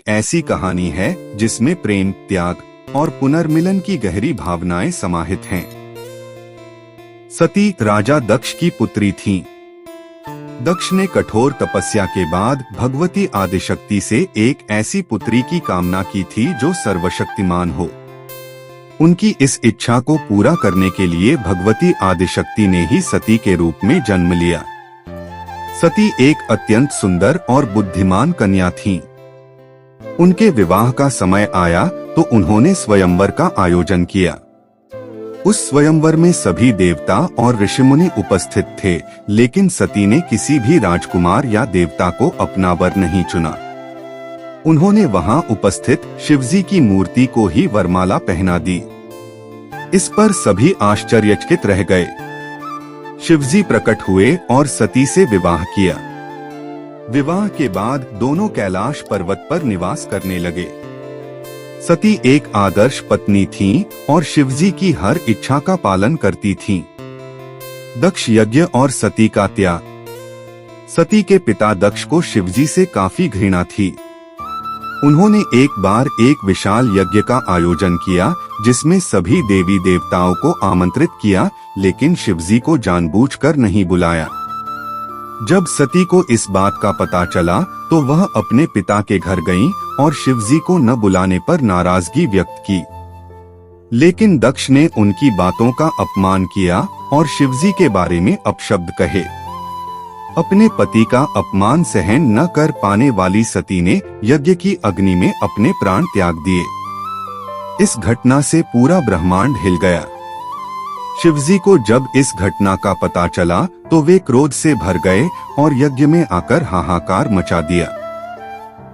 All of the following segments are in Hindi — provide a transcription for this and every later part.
ऐसी कहानी है जिसमें प्रेम, त्याग और पुनर्मिलन की गहरी भावनाएं समाहित हैं। सती राजा दक्ष की पुत्री थीं। दक्ष ने कठोर तपस्या के बाद भगवती आदिशक्ति से एक ऐसी पुत्री की कामना की थी जो सर्वशक्तिमान हो। उनकी इस इच्छा को पूरा करने के लिए भगवती आदिशक्ति ने ही सती के रूप में जन्म लिया। सती एक अत्यंत सुंदर और बुद्धिमान कन्या थीं। उनके विवाह का समय आया तो उन्होंने स्वयंवर का आयोजन किया। उस स्वयंवर में सभी देवता और ऋषिमुनि उपस्थित थे, लेकिन सती ने किसी भी राजकुमार या देवता को अपना वर नहीं चुना। उन्होंने वहां उपस्थित शिवजी की मूर्ति को ही वरमाला पहना दी। इस पर सभी आश्चर्यचकित रह गए। शिवजी प्रकट हुए और सती से विवाह किया। विवाह के बाद दोनों कैलाश पर्वत पर निवास करने लगे। सती एक आदर्श पत्नी थीं और शिवजी की हर इच्छा का पालन करती थीं। दक्ष यज्ञ और सती का त्याग। सती के पिता दक्ष को शिवजी से काफी घृणा थी। उन्होंने एक बार एक विशाल यज्ञ का आयोजन किया जिसमें सभी देवी देवताओं को आमंत्रित किया, लेकिन शिवजी को जानबूझकर नहीं बुलाया। जब सती को इस बात का पता चला तो वह अपने पिता के घर गईं और शिवजी को न बुलाने पर नाराजगी व्यक्त की। लेकिन दक्ष ने उनकी बातों का अपमान किया और शिवजी के बारे में अपशब्द कहे। अपने पति का अपमान सहन न कर पाने वाली सती ने यज्ञ की अग्नि में अपने प्राण त्याग दिए। इस घटना से पूरा ब्रह्मांड हिल गया। शिवजी को जब इस घटना का पता चला तो वे क्रोध से भर गए और यज्ञ में आकर हाहाकार मचा दिया।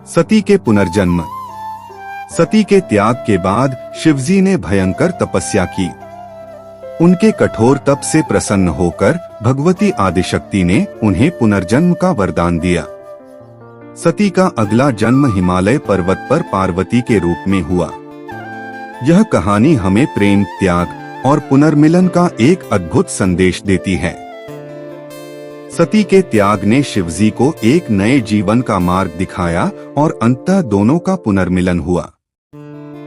सती के पुनर्जन्म। सती के त्याग के बाद शिवजी ने भयंकर तपस्या की। उनके कठोर तप से प्रसन्न होकर भगवती आदिशक्ति ने उन्हें पुनर्जन्म का वरदान दिया। सती का अगला जन्म हिमालय पर्वत पर पार्वती के रूप में हुआ। यह कहानी हमें प्रेम, त्याग और पुनर्मिलन का एक अद्भुत संदेश देती है। सती के त्याग ने शिवजी को एक नए जीवन का मार्ग दिखाया और अंततः दोनों का पुनर्मिलन हुआ।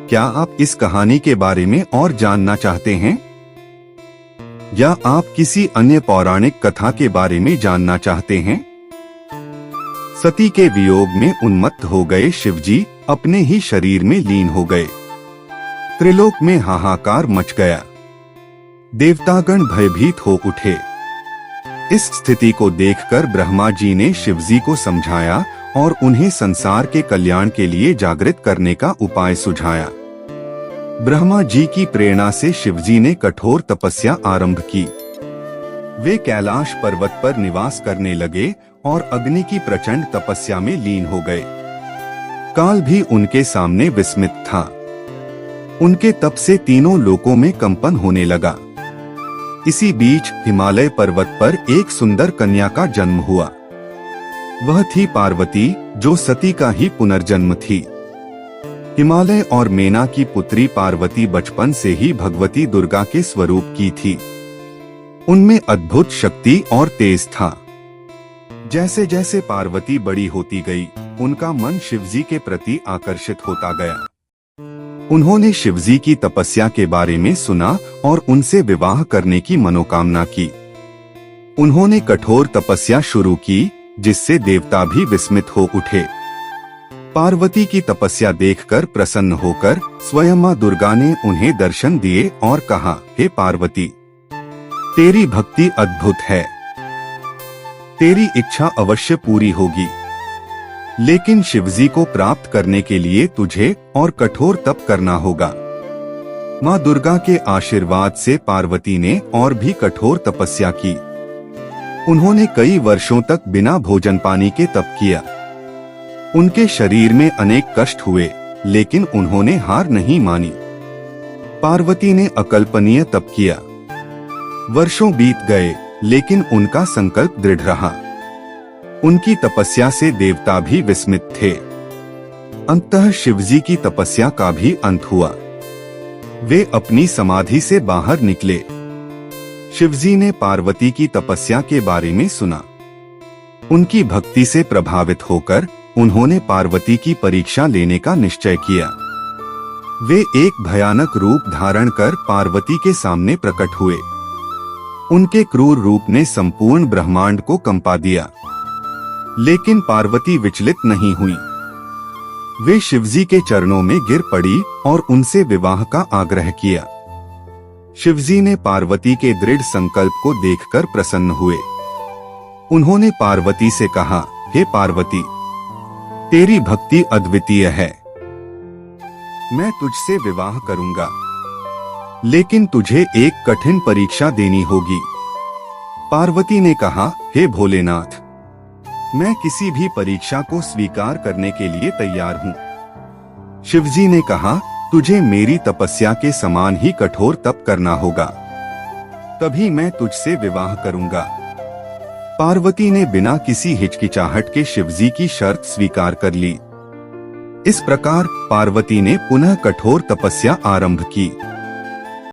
क्या आप इस कहानी के बारे में और जानना चाहते हैं? या आप किसी अन्य पौराणिक कथा के बारे में जानना चाहते हैं? सती के वियोग में उन्मत्त हो गए शिवजी अपने ही शरीर में लीन हो गए। त्रिलोक में हाहाकार मच गया। देवतागण भयभीत हो उठे। इस स्थिति को देखकर ब्रह्मा जी ने शिवजी को समझाया और उन्हें संसार के कल्याण के लिए जागृत करने का उपाय सुझाया। ब्रह्मा जी की प्रेरणा से शिवजी ने कठोर तपस्या आरंभ की। वे कैलाश पर्वत पर निवास करने लगे और अग्नि की प्रचंड तपस्या में लीन हो गए। काल भी उनके सामने विस्मित था। उनके तप से तीनों लोकों में कंपन होने लगा। इसी बीच हिमालय पर्वत पर एक सुंदर कन्या का जन्म हुआ। वह थी पार्वती, जो सती का ही पुनर्जन्म थी। हिमालय और मेना की पुत्री पार्वती बचपन से ही भगवती दुर्गा के स्वरूप की थी। उनमें अद्भुत शक्ति और तेज था। जैसे जैसे पार्वती बड़ी होती गई, उनका मन शिवजी के प्रति आकर्षित होता गया। उन्होंने शिवजी की तपस्या के बारे में सुना और उनसे विवाह करने की मनोकामना की। उन्होंने कठोर तपस्या शुरू की, जिससे देवता भी विस्मित हो उठे। पार्वती की तपस्या देखकर प्रसन्न होकर स्वयं मां दुर्गा ने उन्हें दर्शन दिए और कहा, हे पार्वती, तेरी भक्ति अद्भुत है। तेरी इच्छा अवश्य पूरी होगी। लेकिन शिवजी को प्राप्त करने के लिए तुझे और कठोर तप करना होगा। मां दुर्गा के आशीर्वाद से पार्वती ने और भी कठोर तपस्या की। उन्होंने कई वर्षों तक बिना भोजन पानी के तप किया। उनके शरीर में अनेक कष्ट हुए, लेकिन उन्होंने हार नहीं मानी। पार्वती ने अकल्पनीय तप किया। वर्षों बीत गए, लेकिन उनका संकल्प दृढ़ रहा। उनकी तपस्या से देवता भी विस्मित थे। अंततः शिवजी की तपस्या का भी अंत हुआ। वे अपनी समाधि से बाहर निकले। शिवजी ने पार्वती की तपस्या के बारे में सुना। उनकी भक्ति से प्रभावित होकर उन्होंने पार्वती की परीक्षा लेने का निश्चय किया। वे एक भयानक रूप धारण कर पार्वती के सामने प्रकट हुए। उनके क्रूर रूप ने संपूर्ण ब्रह्मांड को कंपा दिया, लेकिन पार्वती विचलित नहीं हुई। वे शिवजी के चरणों में गिर पड़ी और उनसे विवाह का आग्रह किया। शिवजी ने पार्वती के दृढ़ संकल्प को देखकर प्रसन्न हुए। उन्होंने पार्वती से कहा, हे पार्वती, तेरी भक्ति अद्वितीय है। मैं तुझसे विवाह करूंगा, लेकिन तुझे एक कठिन परीक्षा देनी होगी। पार्वती ने कहा, हे भोलेनाथ, मैं किसी भी परीक्षा को स्वीकार करने के लिए तैयार हूँ। शिवजी ने कहा, तुझे मेरी तपस्या के समान ही कठोर तप करना होगा, तभी मैं तुझसे विवाह करूंगा। पार्वती ने बिना किसी हिचकिचाहट के शिवजी की शर्त स्वीकार कर ली। इस प्रकार पार्वती ने पुनः कठोर तपस्या आरंभ की।